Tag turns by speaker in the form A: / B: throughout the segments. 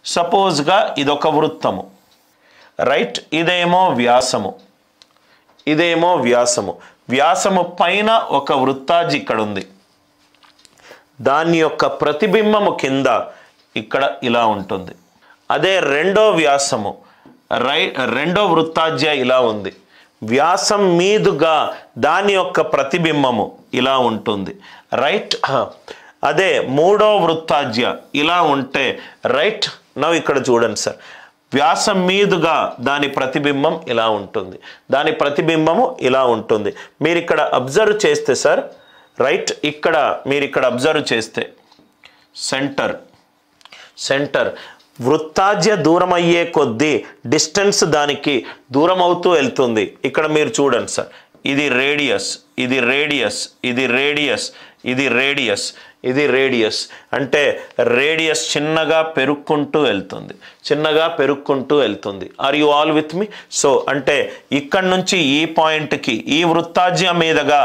A: సపోజ్గా ఇదొక వృత్తము, రైట్? ఇదేమో వ్యాసము, ఇదేమో వ్యాసము. వ్యాసము పైన ఒక వృత్తాజి ఇక్కడ ఉంది, దాని యొక్క ప్రతిబింబము కింద ఇక్కడ ఇలా ఉంటుంది. అదే రెండో వ్యాసము, రెండో వృత్తాజ్య ఇలా ఉంది, వ్యాసం మీదుగా దాని యొక్క ప్రతిబింబము ఇలా ఉంటుంది, రైట్? అదే మూడో వృత్తాజ్య ఇలా ఉంటే, రైట్? నవ్వు ఇక్కడ చూడండి సార్, వ్యాసం మీదుగా దాని ప్రతిబింబం ఇలా ఉంటుంది, దాని ప్రతిబింబము ఇలా ఉంటుంది. మీరు ఇక్కడ అబ్జర్వ్ చేస్తే సార్, రైట్? ఇక్కడ మీరు ఇక్కడ అబ్జర్వ్ చేస్తే సెంటర్ వృత్తాజ్య దూరం అయ్యే కొద్దీ డిస్టెన్స్ దానికి దూరం అవుతూ వెళ్తుంది. ఇక్కడ మీరు చూడండి సార్, ఇది రేడియస్, ఇది రేడియస్, ఇది రేడియస్, ఇది రేడియస్, ఇది రేడియస్. అంటే రేడియస్ చిన్నగా పెరుక్కుంటూ వెళ్తుంది, చిన్నగా పెరుక్కుంటూ వెళ్తుంది. Are you all with me? So అంటే ఇక్కడ నుంచి ఈ పాయింట్కి ఈ వృత్తాజ్యం మీదుగా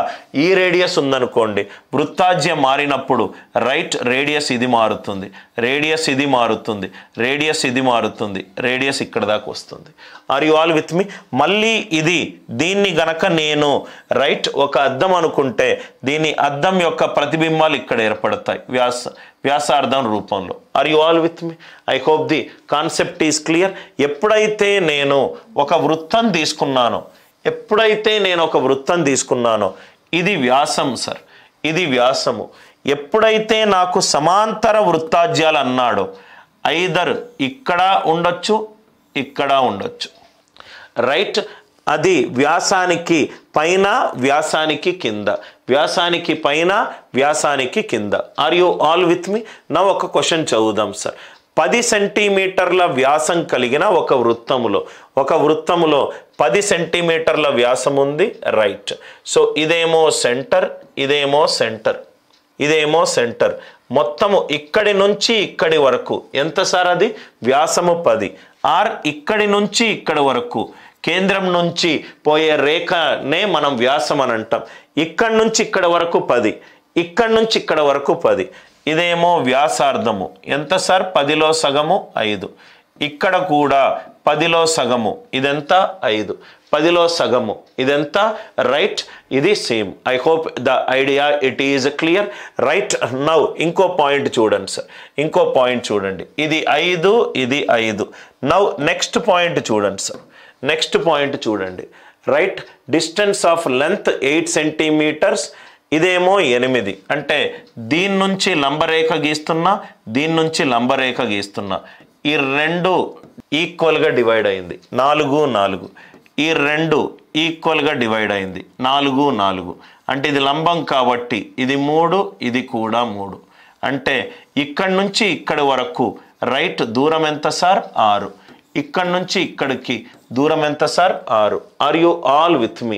A: ఈ రేడియస్ ఉందనుకోండి, వృత్తాజ్యం మారినప్పుడు రైట్ రేడియస్ ఇది మారుతుంది, రేడియస్ ఇది మారుతుంది, రేడియస్ ఇది మారుతుంది, రేడియస్ ఇక్కడ దాకా వస్తుంది. ఆర్ యు ఆల్ విత్ మీ? మళ్ళీ ఇది దీన్ని గనక నేను రైట్ ఒక అద్దం అనుకుంటే, దీని అద్దం యొక్క ప్రతిబింబాలు ఇక్కడ ఏర్పడతాయి వ్యాసార్థం రూపంలో. Are you all with me? I hope the concept is clear. ఎప్పుడైతే నేను ఒక వృత్తం తీసుకున్నానో, ఇది వ్యాసం సార్, ఇది వ్యాసము. ఎప్పుడైతే నాకు సమాంతర వృత్తాజ్యాలు అన్నాడో, ఐదర్ ఇక్కడ ఉండొచ్చు, ఇక్కడ ఉండొచ్చు, రైట్? అది వ్యాసానికి పైన, వ్యాసానికి కింద, వ్యాసానికి పైన, వ్యాసానికి కింద. ఆర్ యు ఆల్ విత్ మీ? నా ఒక క్వశ్చన్ చదువుదాం సార్. 10 సెంటీమీటర్ల వ్యాసం కలిగిన ఒక వృత్తములో 10 సెంటీమీటర్ల వ్యాసం ఉంది, రైట్? సో ఇదేమో సెంటర్, ఇదేమో సెంటర్, ఇదేమో సెంటర్. మొత్తము ఇక్కడి నుంచి ఇక్కడి వరకు ఎంత సార్? అది వ్యాసము 10. ఆర్ ఇక్కడి నుంచి ఇక్కడి వరకు కేంద్రం నుంచి పోయే రేఖనే మనం వ్యాసం అని అంటాం. ఇక్కడి నుంచి ఇక్కడ వరకు 10, ఇక్కడి నుంచి ఇక్కడ వరకు 10. ఇదేమో వ్యాసార్థము ఎంత సార్? 10లో సగము 5. ఇక్కడ కూడా 10లో సగము, ఇదెంత? 5. 10లో సగము ఇదెంత? రైట్? ఇది same. I hope the idea it is clear, right? Now ఇంకో పాయింట్ చూడండి సార్, ఇంకో పాయింట్ చూడండి. ఇది 5, ఇది 5. నౌ నెక్స్ట్ పాయింట్ చూడండి సార్, నెక్స్ట్ పాయింట్ చూడండి, right? Distance of length 8 centimetres, ఇదేమో 8. అంటే దీని నుంచి లంబరేఖ గీస్తున్నా, దీని నుంచి లంబరేఖ గీస్తున్నా, ఈ రెండు ఈక్వల్గా డివైడ్ అయింది, 4, 4. ఈ రెండు ఈక్వల్గా డివైడ్ అయింది, 4, 4. అంటే ఇది లంబం కాబట్టి ఇది 3, ఇది కూడా 3. అంటే ఇక్కడి నుంచి ఇక్కడి వరకు రైట్ దూరం ఎంత సార్? 6. ఇక్కడ నుంచి ఇక్కడికి దూరం ఎంత sir? 6. Are you all with me?